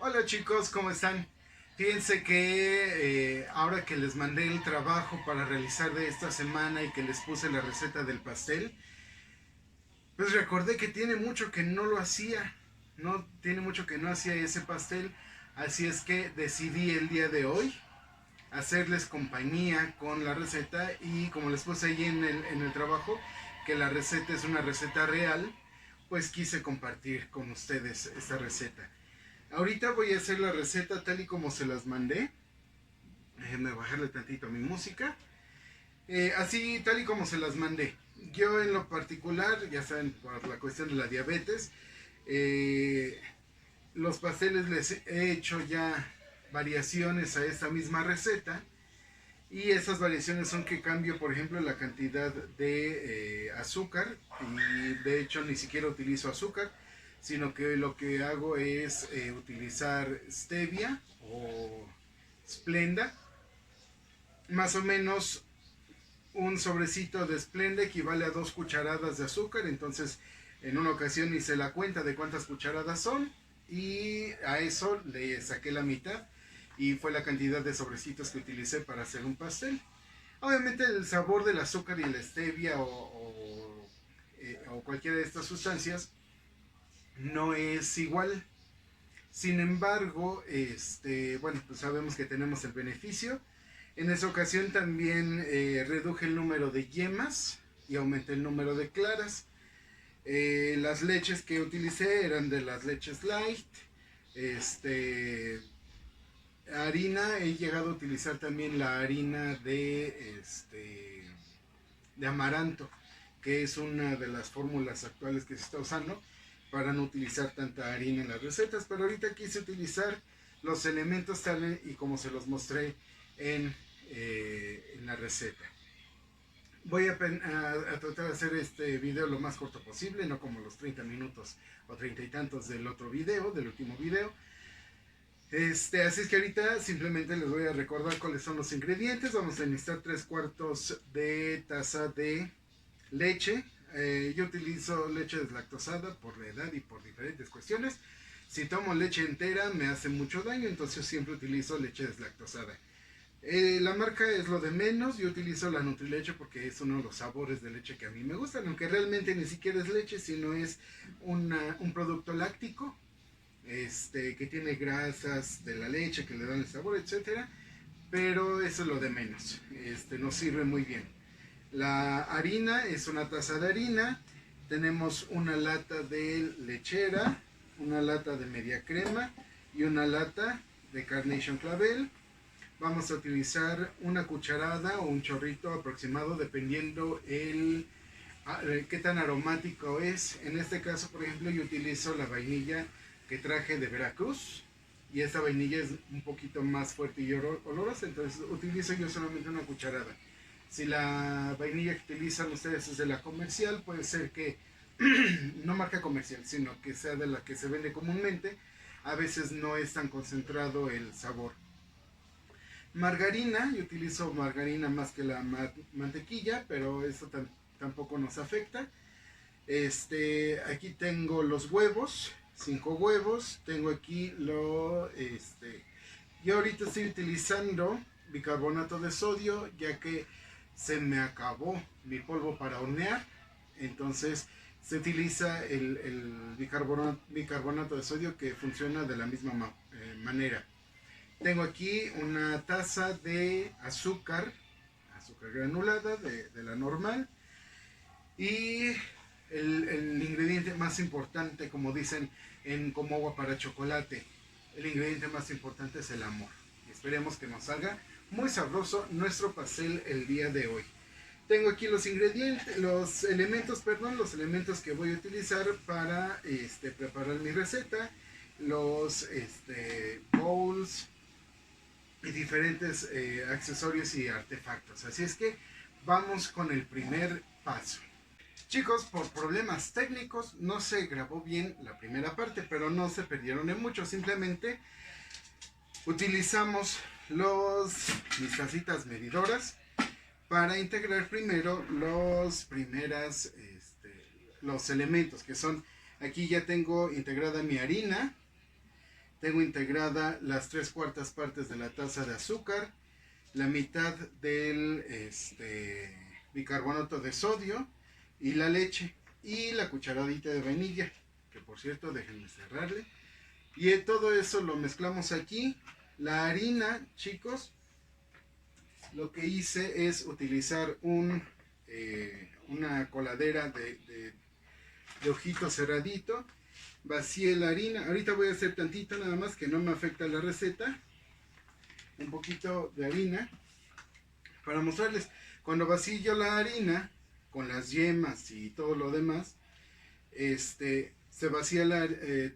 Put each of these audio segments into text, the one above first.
Hola chicos, ¿cómo están? Fíjense que ahora que les mandé el trabajo para realizar de esta semana y que les puse la receta del pastel, pues recordé que tiene mucho que no lo hacía, no tiene mucho que no hacía ese pastel, así es que decidí el día de hoy hacerles compañía con la receta y como les puse ahí en el trabajo que la receta es una receta real, pues quise compartir con ustedes esta receta. Ahorita voy a hacer la receta tal y como se las mandé. Déjenme bajarle tantito a mi música. Así tal y como se las mandé. Yo en lo particular, ya saben, por la cuestión de la diabetes, eh, los pasteles les he hecho ya variaciones a esta misma receta. Y esas variaciones son que cambio, por ejemplo, la cantidad de azúcar. Y de hecho ni siquiera utilizo azúcar, sino que lo que hago es utilizar stevia o Splenda. Más o menos un sobrecito de Splenda equivale a 2 cucharadas de azúcar. Entonces en una ocasión hice la cuenta de cuántas cucharadas son y a eso le saqué la mitad y fue la cantidad de sobrecitos que utilicé para hacer un pastel. Obviamente el sabor del azúcar y la stevia o cualquiera de estas sustancias no es igual. Sin embargo, bueno, pues sabemos que tenemos el beneficio. En esa ocasión también reduje el número de yemas y aumenté el número de claras. Las leches que utilicé eran de las leches light. Este, harina, he llegado a utilizar también la harina de amaranto, que es una de las fórmulas actuales que se está usando para no utilizar tanta harina en las recetas, pero ahorita quise utilizar los elementos tal y como se los mostré en la receta. Voy a tratar de hacer este video lo más corto posible, no como los 30 minutos o 30 y tantos del otro video, del último video. Así es que ahorita simplemente les voy a recordar cuáles son los ingredientes. Vamos a necesitar 3 cuartos de taza de leche. Yo utilizo leche deslactosada por la edad y por diferentes cuestiones. Si tomo leche entera me hace mucho daño, entonces yo siempre utilizo leche deslactosada. La marca es lo de menos, yo utilizo la Nutrileche porque es uno de los sabores de leche que a mí me gustan, aunque realmente ni siquiera es leche, sino es un producto láctico que tiene grasas de la leche que le dan el sabor, etcétera. Pero eso es lo de menos. Nos sirve muy bien. La harina es una taza de harina. Tenemos una lata de lechera, una lata de media crema y una lata de Carnation Clavel. Vamos a utilizar una cucharada o un chorrito aproximado dependiendo qué tan aromático es. En este caso, por ejemplo, yo utilizo la vainilla que traje de Veracruz y esta vainilla es un poquito más fuerte y olorosa, entonces utilizo yo solamente una cucharada. Si la vainilla que utilizan ustedes es de la comercial, puede ser que no marca comercial, sino que sea de la que se vende comúnmente. A veces no es tan concentrado el sabor. Margarina, yo utilizo margarina más que la mantequilla, pero eso tampoco nos afecta. Aquí tengo los huevos, 5 huevos. Tengo aquí yo ahorita estoy utilizando bicarbonato de sodio, ya que se me acabó mi polvo para hornear. Entonces se utiliza el bicarbonato de sodio que funciona de la misma manera. Tengo aquí una taza de azúcar granulada de la normal. Y el ingrediente más importante, como dicen en Como agua para chocolate, el ingrediente más importante es el amor. Y esperemos que nos salga muy sabroso nuestro pastel el día de hoy. Tengo aquí los ingredientes, los elementos que voy a utilizar para preparar mi receta. Los bowls y diferentes accesorios y artefactos. Así es que vamos con el primer paso. Chicos, por problemas técnicos no se grabó bien la primera parte, pero no se perdieron en mucho. Simplemente utilizamos mis tacitas medidoras para integrar primero los elementos que son. Aquí ya tengo integrada mi harina, tengo integrada las 3/4 partes de la taza de azúcar, la mitad del bicarbonato de sodio y la leche y la cucharadita de vainilla, que por cierto déjenme cerrarle. Y todo eso lo mezclamos aquí. La harina, chicos, lo que hice es utilizar una coladera de ojito cerradito. Vacié la harina. Ahorita voy a hacer tantito nada más, que no me afecta la receta. Un poquito de harina para mostrarles. Cuando vacío la harina con las yemas y todo lo demás, se vacía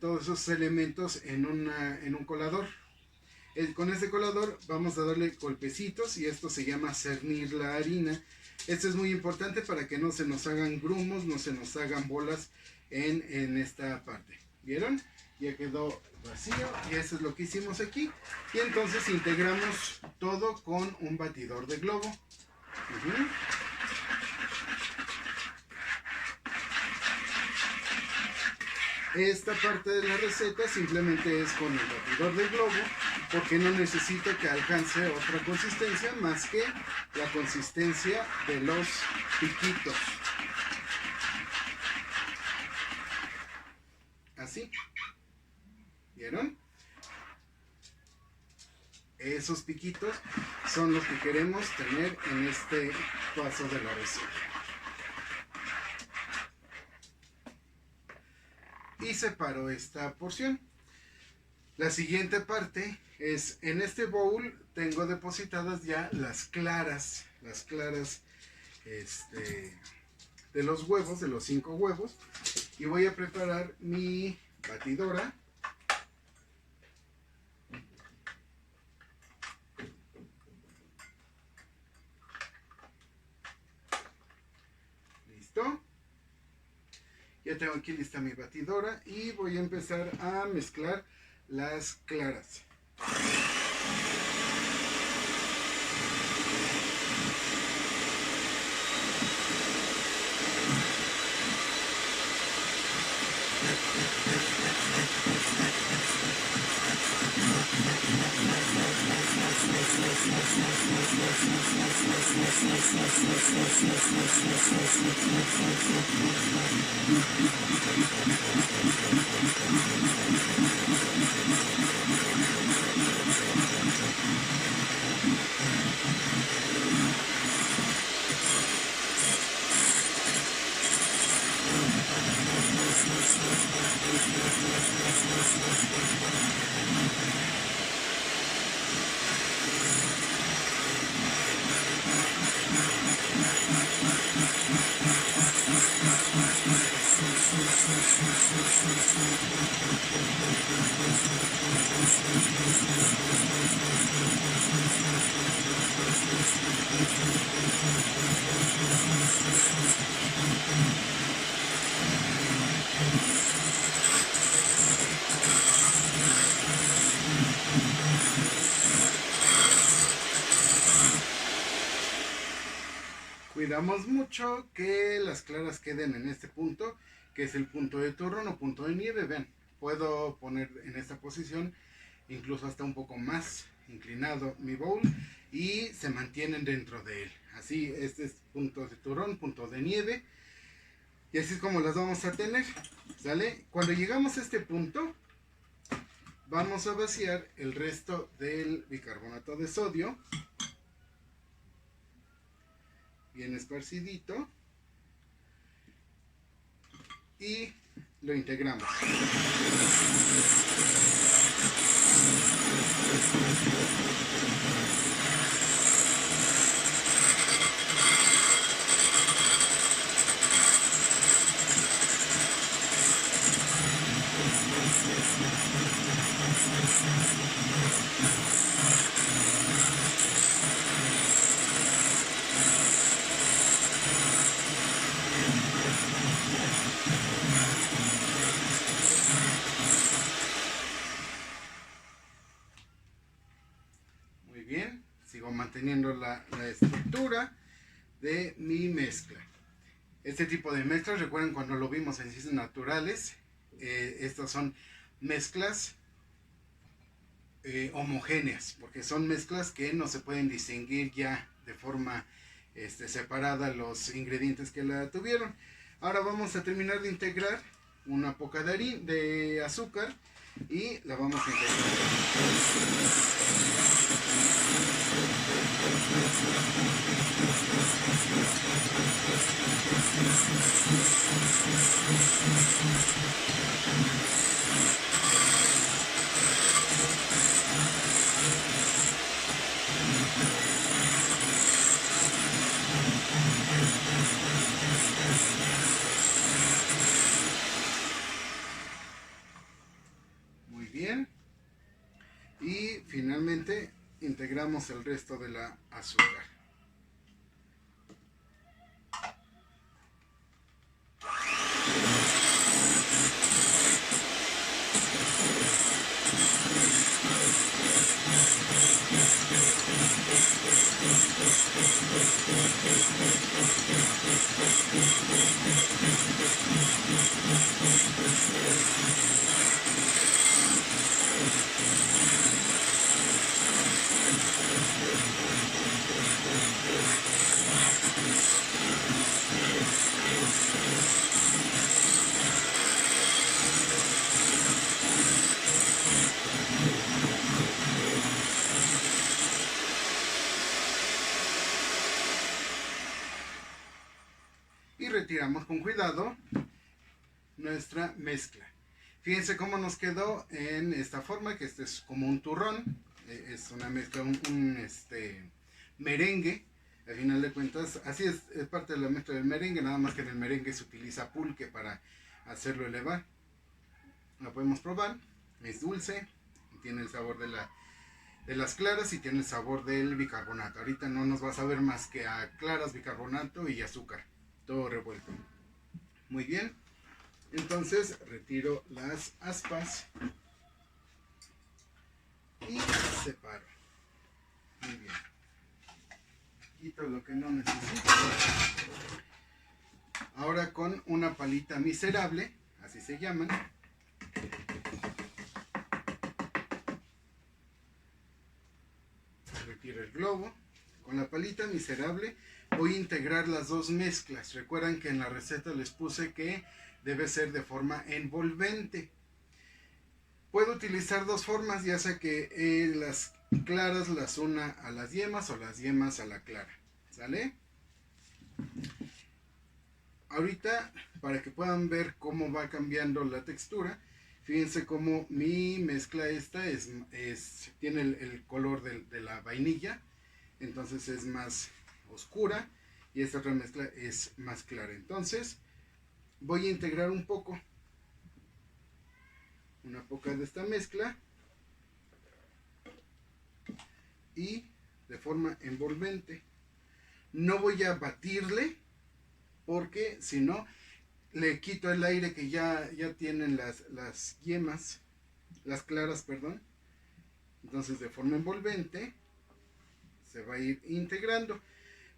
todos esos elementos en un colador. Con este colador vamos a darle golpecitos y esto se llama cernir la harina. Esto es muy importante para que no se nos hagan grumos, no se nos hagan bolas en esta parte. ¿Vieron? Ya quedó vacío y eso es lo que hicimos aquí. Y entonces integramos todo con un batidor de globo. Esta parte de la receta simplemente es con el batidor de globo, porque no necesito que alcance otra consistencia más que la consistencia de los piquitos. Así. ¿Vieron? Esos piquitos son los que queremos tener en este paso de la receta. Y separo esta porción. La siguiente parte es, en este bowl tengo depositadas ya las claras de los huevos, de los 5 huevos, y voy a preparar mi batidora. ¿Listo? Ya tengo aquí lista mi batidora y voy a empezar a mezclar las claras. Cuidamos mucho que las claras queden en este punto, que es el punto de turrón o punto de nieve. Vean, puedo poner en esta posición incluso hasta un poco más inclinado mi bowl y se mantienen dentro de él. Así, este es punto de turrón, punto de nieve, y así es como las vamos a tener, ¿sale? Cuando llegamos a este punto, vamos a vaciar el resto del bicarbonato de sodio, bien esparcidito, y lo integramos. Muy bien, sigo manteniendo la estructura de mi mezcla. Este tipo de mezclas, recuerden cuando lo vimos en Ciencias Naturales, estas son mezclas homogéneas, porque son mezclas que no se pueden distinguir ya de forma separada los ingredientes que la tuvieron. Ahora vamos a terminar de integrar una poca de azúcar y la vamos a integrar. Muy bien. Y finalmente integramos el resto de la azúcar. Y retiramos con cuidado nuestra mezcla. Fíjense cómo nos quedó en esta forma, que este es como un turrón, es una mezcla, un merengue. Al final de cuentas, así es parte de la mezcla del merengue, nada más que en el merengue se utiliza pulque para hacerlo elevar. La podemos probar, es dulce, tiene el sabor de las claras y tiene el sabor del bicarbonato. Ahorita no nos va a saber más que a claras, bicarbonato y azúcar, todo revuelto. Muy bien, entonces retiro las aspas y separo. Muy bien, quito lo que no necesito. Ahora con una palita miserable, así se llaman, retiro el globo. Con la palita miserable voy a integrar las dos mezclas. Recuerdan que en la receta les puse que debe ser de forma envolvente. Puedo utilizar dos formas, ya sea que las claras las una a las yemas o las yemas a la clara. ¿Sale? Ahorita, para que puedan ver cómo va cambiando la textura, fíjense cómo mi mezcla esta tiene el color de la vainilla, entonces es más oscura, y esta otra mezcla es más clara. Entonces voy a integrar una poca de esta mezcla y de forma envolvente. No voy a batirle, porque si no le quito el aire que ya tienen las yemas, las claras, perdón. Entonces de forma envolvente se va a ir integrando.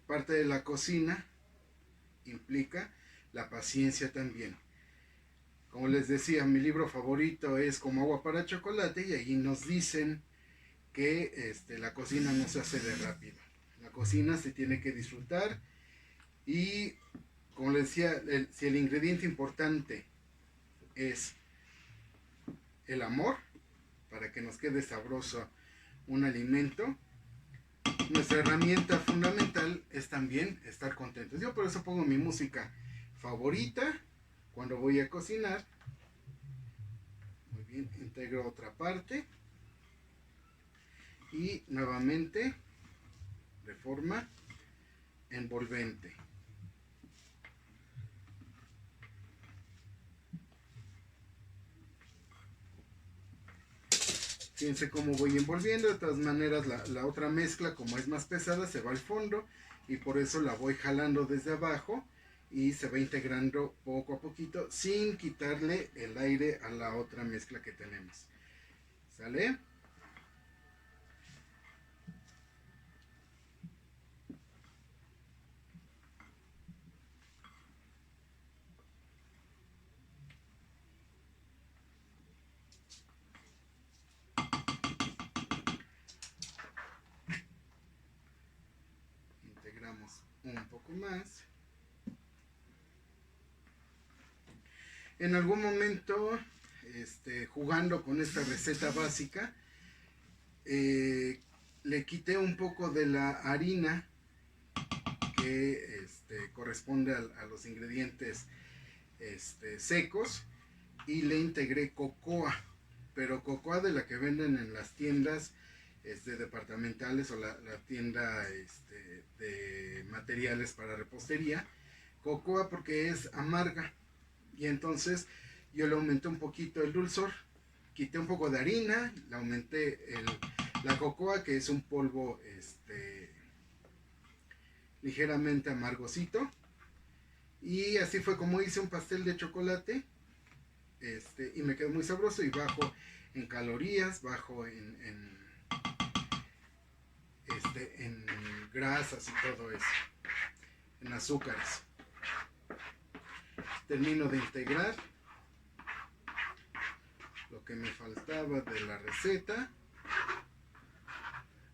Parte de la cocina implica la paciencia también. Como les decía, mi libro favorito es Como agua para chocolate, y allí nos dicen que la cocina no se hace de rápido. La cocina se tiene que disfrutar, y como les decía, si el ingrediente importante es el amor, para que nos quede sabroso un alimento, nuestra herramienta fundamental es también estar contentos. Yo por eso pongo mi música favorita cuando voy a cocinar. Muy bien, integro otra parte y nuevamente de forma envolvente. Fíjense cómo voy envolviendo. De todas maneras, la otra mezcla, como es más pesada, se va al fondo, y por eso la voy jalando desde abajo y se va integrando poco a poquito sin quitarle el aire a la otra mezcla que tenemos. ¿Sale? un poco más. En algún momento, jugando con esta receta básica, le quité un poco de la harina que corresponde a los ingredientes secos, y le integré cocoa, pero cocoa de la que venden en las tiendas departamentales o la tienda de materiales para repostería. Cocoa porque es amarga, y entonces yo le aumenté un poquito el dulzor, quité un poco de harina, le aumenté la cocoa, que es un polvo ligeramente amargosito, y así fue como hice un pastel de chocolate, y me quedó muy sabroso y bajo en calorías, bajo en grasas y todo eso, en azúcares. Termino de integrar lo que me faltaba de la receta,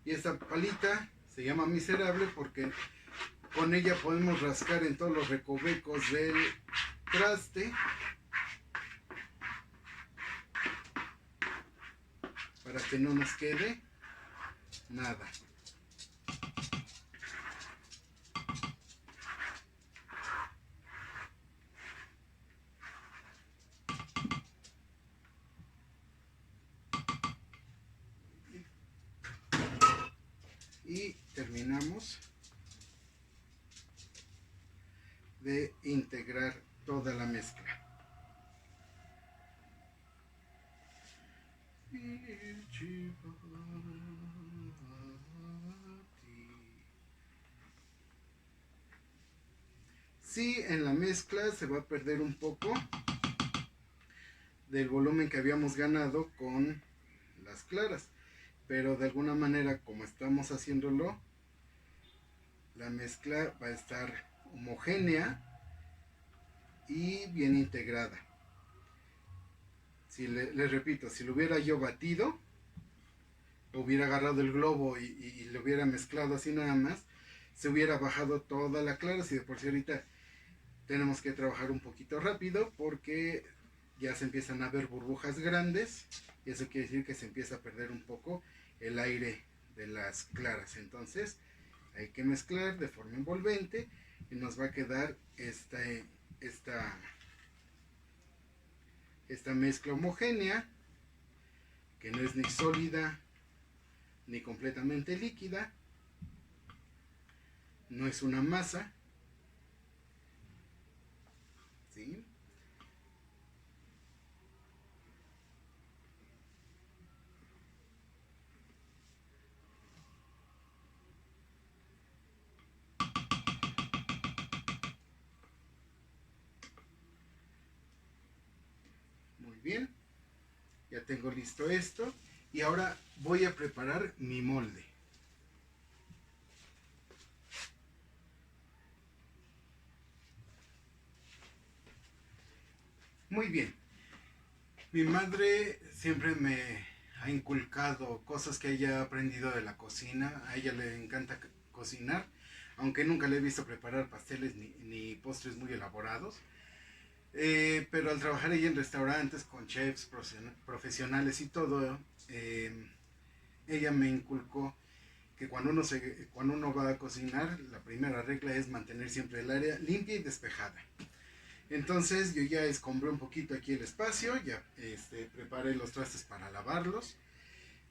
y esta palita se llama miserable porque con ella podemos rascar en todos los recovecos del traste para que no nos quede nada. Y terminamos de integrar toda la mezcla. Sí, en la mezcla se va a perder un poco del volumen que habíamos ganado con las claras, pero de alguna manera, como estamos haciéndolo, la mezcla va a estar homogénea y bien integrada. Si les repito, si lo hubiera yo batido, hubiera agarrado el globo y lo hubiera mezclado así nada más, se hubiera bajado toda la clara. Si de por sí ahorita tenemos que trabajar un poquito rápido porque ya se empiezan a ver burbujas grandes, y eso quiere decir que se empieza a perder un poco el aire de las claras. Entonces hay que mezclar de forma envolvente y nos va a quedar esta mezcla homogénea, que no es ni sólida ni completamente líquida, no es una masa, ¿sí? Muy bien, ya tengo listo esto, y ahora voy a preparar mi molde. Muy bien, mi madre siempre me ha inculcado cosas que ella ha aprendido de la cocina. A ella le encanta cocinar, aunque nunca le he visto preparar pasteles ni postres muy elaborados. Pero al trabajar ella en restaurantes con chefs profesionales y todo, ella me inculcó que cuando uno va a cocinar, la primera regla es mantener siempre el área limpia y despejada. Entonces yo ya escombré un poquito aquí el espacio, ya preparé los trastes para lavarlos,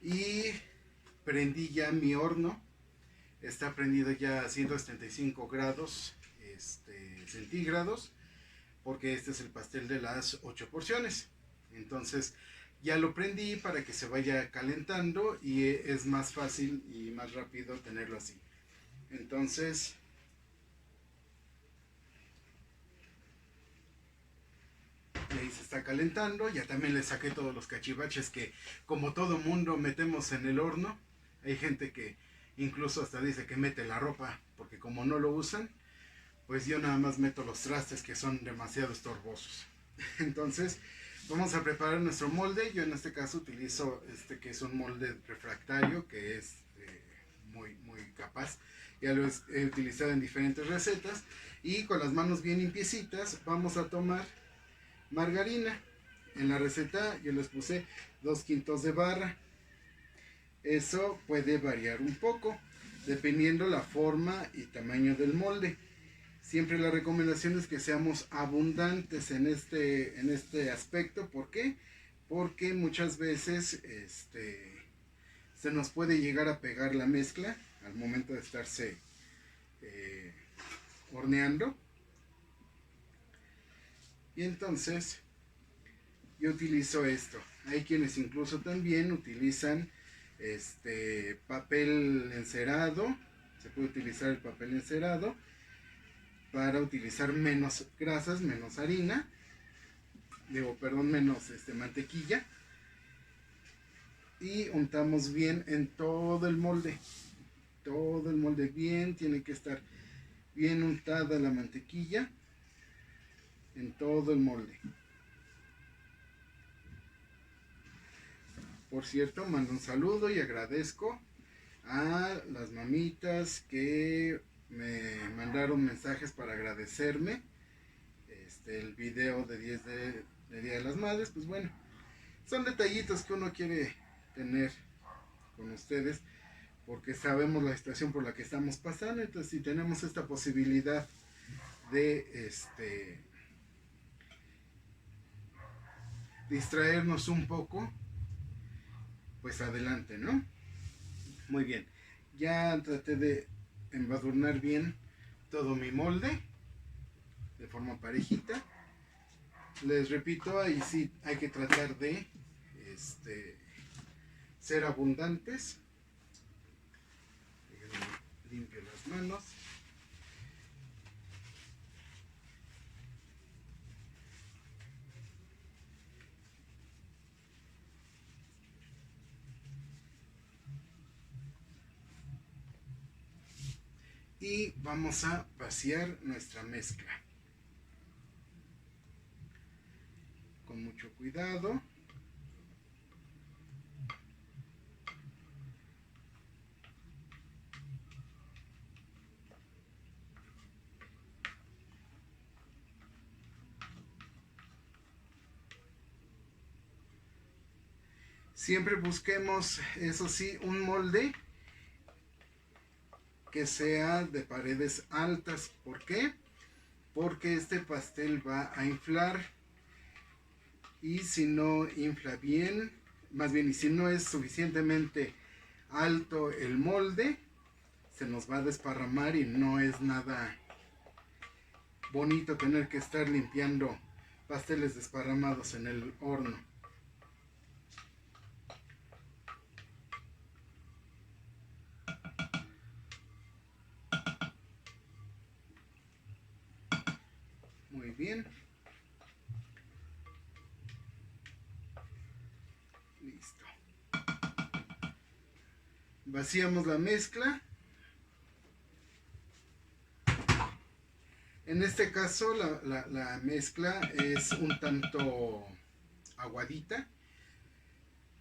y prendí ya mi horno. Está prendido ya a 175 grados centígrados, porque este es el pastel de las 8 porciones. Entonces ya lo prendí para que se vaya calentando y es más fácil y más rápido tenerlo así. Entonces ahí se está calentando. Ya también le saqué todos los cachivaches que, como todo mundo, metemos en el horno. Hay gente que incluso hasta dice que mete la ropa porque como no lo usan, pues yo nada más meto los trastes que son demasiado estorbosos. Entonces vamos a preparar nuestro molde. Yo en este caso utilizo que es un molde refractario, que es muy capaz. Ya lo he utilizado en diferentes recetas. Y con las manos bien limpiecitas vamos a tomar margarina. En la receta yo les puse 2/5 de barra. Eso puede variar un poco dependiendo la forma y tamaño del molde. Siempre la recomendación es que seamos abundantes en este aspecto. ¿Por qué? Porque muchas veces se nos puede llegar a pegar la mezcla al momento de estarse horneando. Y entonces yo utilizo esto. Hay quienes incluso también utilizan papel encerado. Se puede utilizar el papel encerado para utilizar menos grasas, menos harina, menos mantequilla, y untamos bien en todo el molde bien, tiene que estar bien untada la mantequilla en todo el molde. Por cierto, mando un saludo y agradezco a las mamitas que me mandaron mensajes para agradecerme el video de 10 de Día de las Madres. Pues bueno, son detallitos que uno quiere tener con ustedes porque sabemos la situación por la que estamos pasando. Entonces, si tenemos esta posibilidad de distraernos un poco, pues adelante, ¿no? Muy bien, ya traté de embadurnar bien todo mi molde de forma parejita. Les repito, ahí sí hay que tratar de ser abundantes. Limpio las manos. Y vamos a vaciar nuestra mezcla con mucho cuidado. Siempre busquemos, eso sí, un molde que sea de paredes altas. ¿Por qué? Porque este pastel va a inflar, y si no infla bien, más bien, y si no es suficientemente alto el molde, se nos va a desparramar y no es nada bonito tener que estar limpiando pasteles desparramados en el horno. Muy bien. Listo. Vaciamos la mezcla. En este caso la mezcla es un tanto aguadita,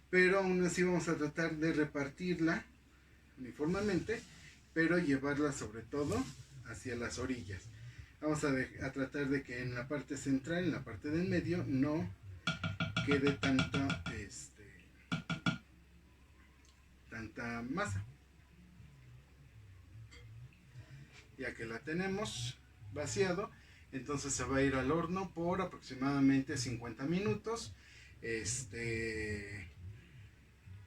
pero aún así vamos a tratar de repartirla uniformemente, pero llevarla sobre todo hacia las orillas. Vamos a tratar de que en la parte central, en la parte del medio, no quede tanta masa. Ya que la tenemos vaciado, entonces se va a ir al horno por aproximadamente 50 minutos.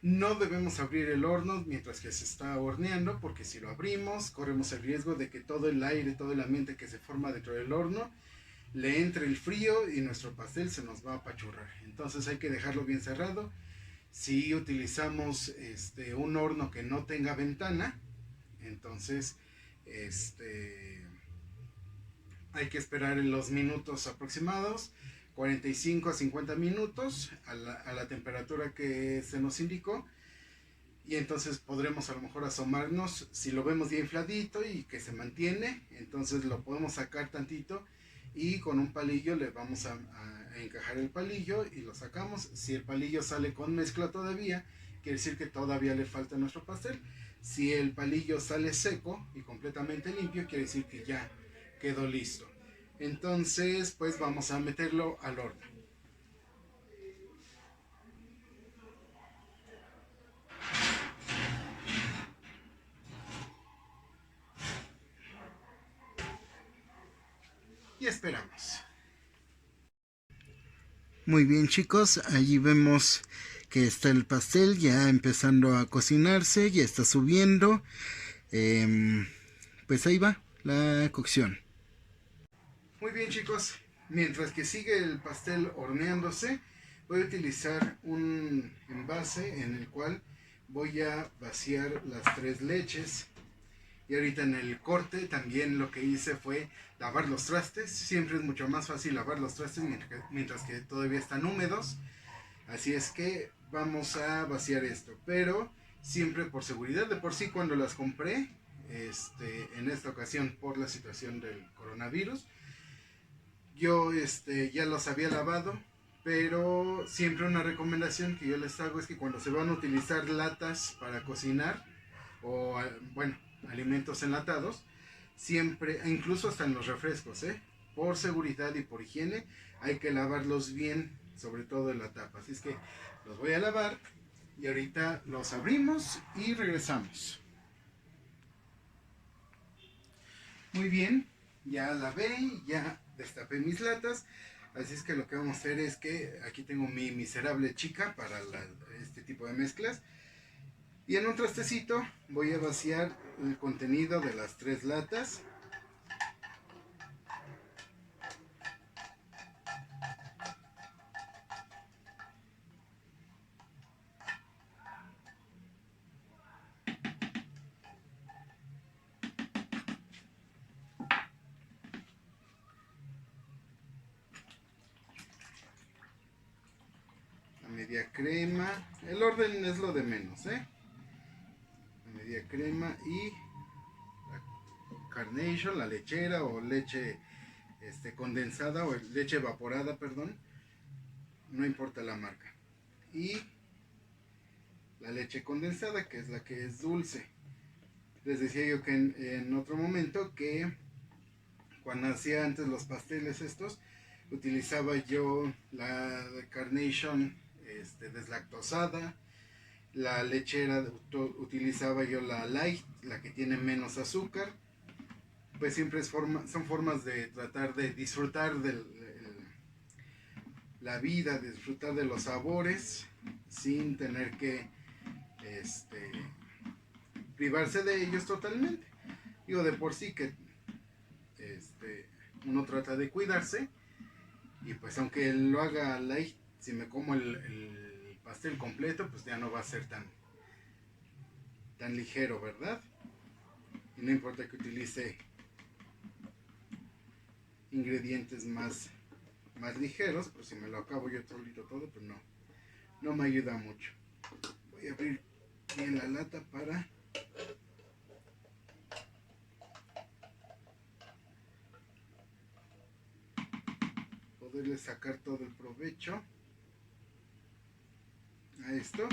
No debemos abrir el horno mientras que se está horneando, porque si lo abrimos corremos el riesgo de que todo el aire, todo el ambiente que se forma dentro del horno le entre el frío y nuestro pastel se nos va a apachurrar. Entonces hay que dejarlo bien cerrado. Si utilizamos un horno que no tenga ventana, entonces hay que esperar en los minutos aproximados, 45 a 50 minutos a la temperatura que se nos indicó, y entonces podremos a lo mejor asomarnos. Si lo vemos ya infladito y que se mantiene, entonces lo podemos sacar tantito y con un palillo le vamos a encajar el palillo y lo sacamos. Si el palillo sale con mezcla todavía, quiere decir que todavía le falta nuestro pastel. Si el palillo sale seco y completamente limpio, quiere decir que ya quedó listo. Entonces, pues vamos a meterlo al horno. Y esperamos. Muy bien, chicos, allí vemos que está el pastel ya empezando a cocinarse, ya está subiendo. Pues ahí va la cocción. Muy bien, chicos, mientras que sigue el pastel horneándose, voy a utilizar un envase en el cual voy a vaciar las 3 leches. Y ahorita en el corte también lo que hice fue lavar los trastes. Siempre es mucho más fácil lavar los trastes mientras que todavía están húmedos. Así es que vamos a vaciar esto. Pero siempre por seguridad, de por sí cuando las compré, en esta ocasión por la situación del coronavirus, yo ya los había lavado. Pero siempre una recomendación que yo les hago es que cuando se van a utilizar latas para cocinar, o bueno, alimentos enlatados, siempre, incluso hasta en los refrescos, por seguridad y por higiene, hay que lavarlos bien, sobre todo en la tapa. Así es que los voy a lavar y ahorita los abrimos y regresamos. Muy bien, ya lavé, ya destapé mis latas. Así es que lo que vamos a hacer es que aquí tengo mi miserable chica para este tipo de mezclas. Y en un trastecito voy a vaciar el contenido de las 3 latas. La media crema, el orden es lo de menos, La media crema y la Carnation, la lechera o leche condensada o leche evaporada, perdón, no importa la marca. Y la leche condensada, que es la que es dulce. Les decía yo que en otro momento que cuando hacía antes los pasteles estos, utilizaba yo la Carnation deslactosada. La lechera utilizaba yo la light, la que tiene menos azúcar. Pues siempre son formas de tratar de disfrutar de la vida, de disfrutar de los sabores sin tener que privarse de ellos totalmente. Digo, de por sí que uno trata de cuidarse, y pues aunque lo haga light, si me como el pastel completo, pues ya no va a ser tan ligero, ¿verdad? Y no importa que utilice ingredientes más ligeros, pues si me lo acabo yo solito todo, pues no me ayuda mucho. Voy a abrir bien la lata para poderle sacar todo el provecho a esto.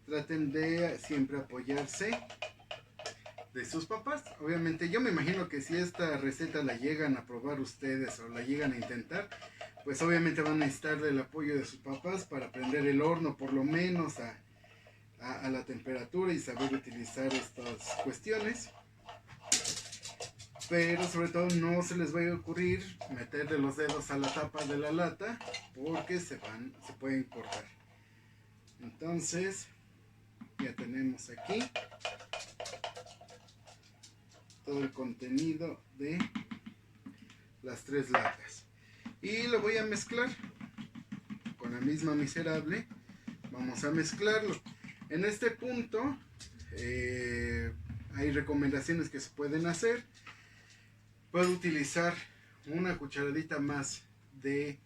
Traten de siempre apoyarse de sus papás. Obviamente yo me imagino que si esta receta la llegan a probar ustedes o la llegan a intentar, pues obviamente van a necesitar el apoyo de sus papás para prender el horno por lo menos a la temperatura y saber utilizar estas cuestiones. Pero sobre todo no se les vaya a ocurrir meterle los dedos a la tapa de la lata, porque se pueden cortar. Entonces ya tenemos aquí todo el contenido de las 3 latas y lo voy a mezclar con la misma miserable. Vamos a mezclarlo. En este punto hay recomendaciones que se pueden hacer. Puedo utilizar una cucharadita más de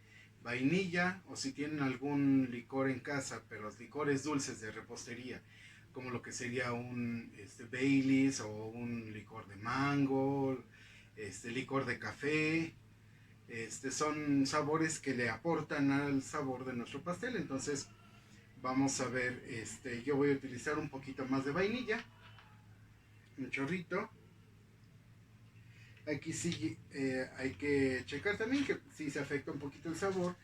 vainilla, o si tienen algún licor en casa, pero los licores dulces de repostería, como lo que sería un Baileys o un licor de mango, licor de café, son sabores que le aportan al sabor de nuestro pastel. Entonces Vamos a ver, yo voy a utilizar un poquito más de vainilla, un chorrito. Aquí sí hay que checar también que sí se afecta un poquito el sabor,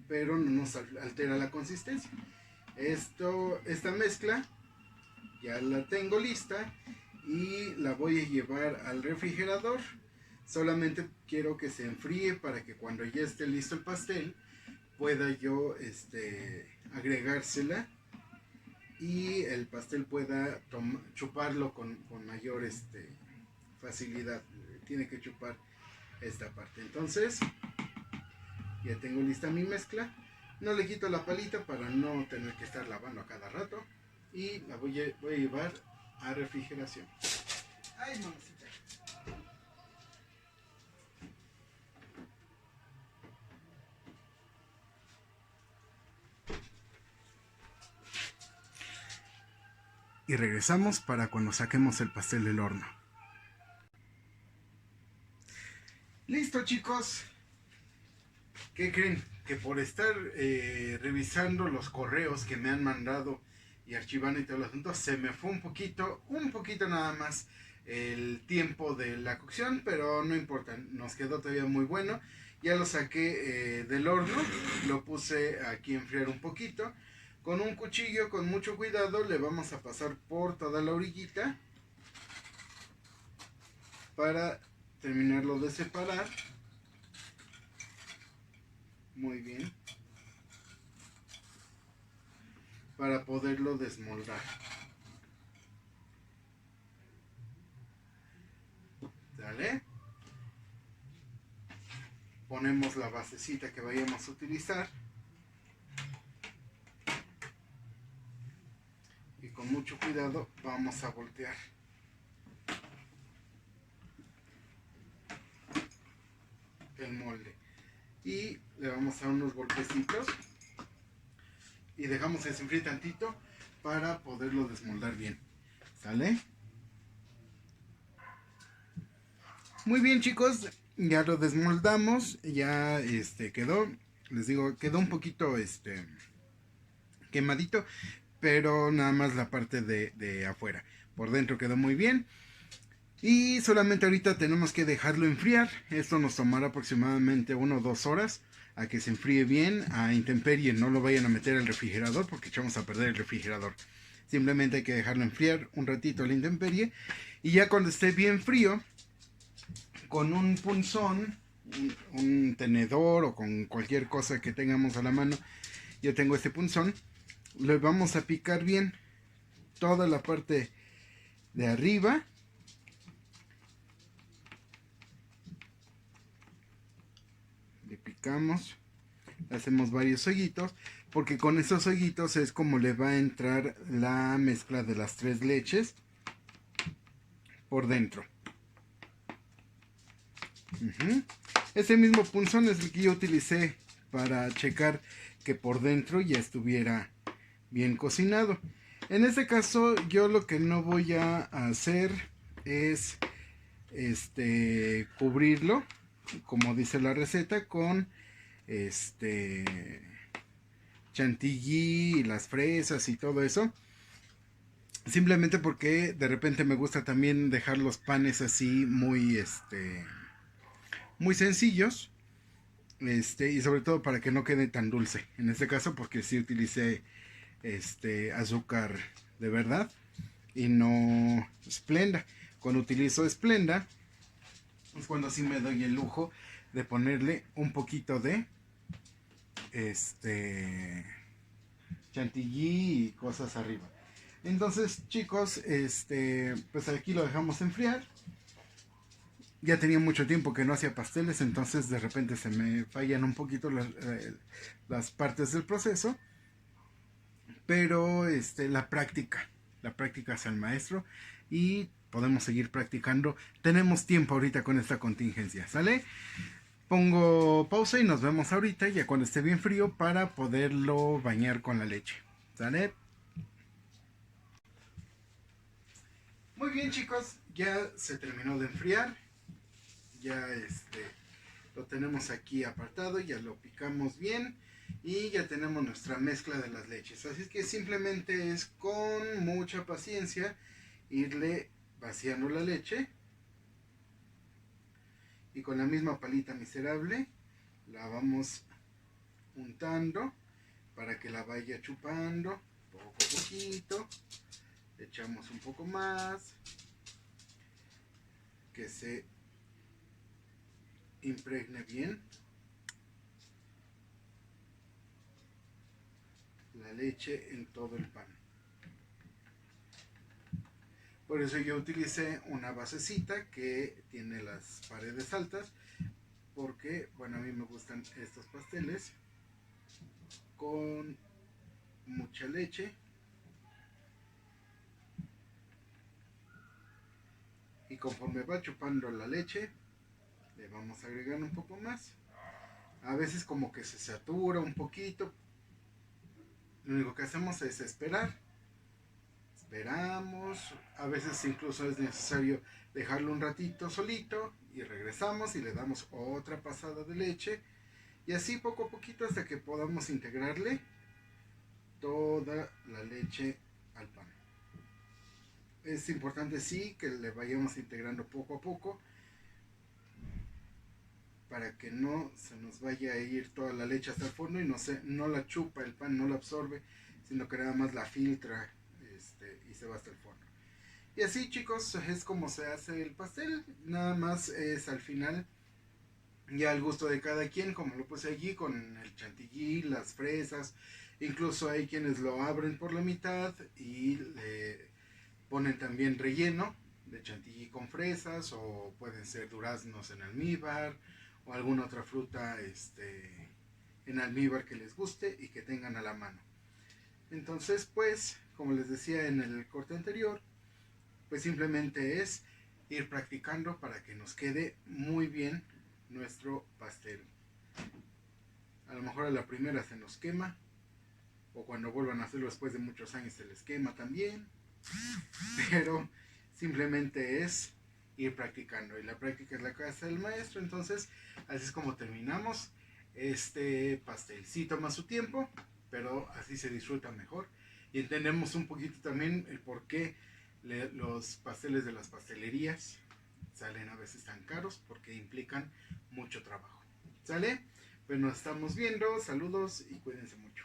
pero no nos altera la consistencia. Esta mezcla ya la tengo lista y la voy a llevar al refrigerador. Solamente quiero que se enfríe para que cuando ya esté listo el pastel pueda yo agregársela y el pastel pueda chuparlo con mayor facilidad. Tiene que chupar esta parte. Entonces ya tengo lista mi mezcla. No le quito la palita para no tener que estar lavando a cada rato. Y la voy a llevar a refrigeración. Ay, mamacita. Y regresamos para cuando saquemos el pastel del horno. Listo, chicos. ¿Qué creen? Que por estar revisando los correos que me han mandado y archivando y todo el asunto, se me fue un poquito nada más el tiempo de la cocción, pero no importa, nos quedó todavía muy bueno. Ya lo saqué del horno, lo puse aquí a enfriar un poquito. Con un cuchillo, con mucho cuidado, le vamos a pasar por toda la orillita para terminarlo de separar. Muy bien. Para poderlo desmoldar. ¿Sale? Ponemos la basecita que vayamos a utilizar. Y con mucho cuidado vamos a voltear. El molde. Y le vamos a dar unos golpecitos. Y dejamos que se enfríe tantito para poderlo desmoldar bien. ¿Sale? Muy bien, chicos, ya lo desmoldamos, ya quedó, les digo, quedó un poquito quemadito, pero nada más la parte de afuera. Por dentro quedó muy bien. Y solamente ahorita tenemos que dejarlo enfriar. Esto nos tomará aproximadamente 1 o 2 horas a que se enfríe bien a intemperie. No lo vayan a meter al refrigerador porque echamos a perder el refrigerador. Simplemente hay que dejarlo enfriar un ratito a la intemperie. Y ya cuando esté bien frío, con un punzón, un tenedor o con cualquier cosa que tengamos a la mano, yo tengo este punzón, le vamos a picar bien toda la parte de arriba. Le picamos, hacemos varios hoyitos, porque con esos hoyitos es como le va a entrar la mezcla de las 3 leches por dentro. Ese mismo punzón es el que yo utilicé para checar que por dentro ya estuviera bien cocinado. En este caso yo lo que no voy a hacer es cubrirlo, como dice la receta, con chantilly y las fresas y todo eso. Simplemente porque de repente me gusta también dejar los panes así muy muy sencillos, y sobre todo para que no quede tan dulce. En este caso porque sí utilicé azúcar de verdad y no Splenda. Cuando utilizo Splenda es cuando sí me doy el lujo de ponerle un poquito de chantilly y cosas arriba. Entonces, chicos, pues aquí lo dejamos enfriar. Ya tenía mucho tiempo que no hacía pasteles, entonces de repente se me fallan un poquito las partes del proceso. Pero la práctica es el maestro y podemos seguir practicando. Tenemos tiempo ahorita con esta contingencia, ¿sale? Pongo pausa y nos vemos ahorita ya cuando esté bien frío para poderlo bañar con la leche, ¿sale? Muy bien, chicos, ya se terminó de enfriar. Ya lo tenemos aquí apartado, ya lo picamos bien. y ya tenemos nuestra mezcla de las leches. Así que simplemente es con mucha paciencia irle vaciando la leche y con la misma palita miserable la vamos untando para que la vaya chupando poco a poquito. Echamos un poco más, que se impregne bien la leche en todo el pan. Por eso yo utilicé una basecita que tiene las paredes altas, porque bueno, a mí me gustan estos pasteles con mucha leche, y conforme va chupando la leche le vamos a agregar un poco más. A veces como que se satura un poquito, lo único que hacemos es esperar. Esperamos, a veces incluso es necesario dejarlo un ratito solito y regresamos y le damos otra pasada de leche, y así poco a poquito hasta que podamos integrarle toda la leche al pan. Es importante sí que le vayamos integrando poco a poco para que no se nos vaya a ir toda la leche hasta el fondo y no la chupa el pan, no la absorbe, sino que nada más la filtra y se va hasta el fondo. Y así, chicos, es como se hace el pastel. Nada más es al final ya al gusto de cada quien, como lo puse allí con el chantilly, las fresas. Incluso hay quienes lo abren por la mitad y le ponen también relleno de chantilly con fresas, o pueden ser duraznos en almíbar o alguna otra fruta en almíbar que les guste y que tengan a la mano. Entonces, pues, como les decía en el corte anterior, pues simplemente es ir practicando para que nos quede muy bien nuestro pastel. A lo mejor a la primera se nos quema, o cuando vuelvan a hacerlo después de muchos años se les quema también, pero simplemente es ir practicando, y la práctica es la casa del maestro. Entonces así es como terminamos este pastel. Sí toma su tiempo, pero así se disfruta mejor y entendemos un poquito también el por qué los pasteles de las pastelerías salen a veces tan caros, porque implican mucho trabajo. ¿Sale? Pues nos estamos viendo, saludos y cuídense mucho.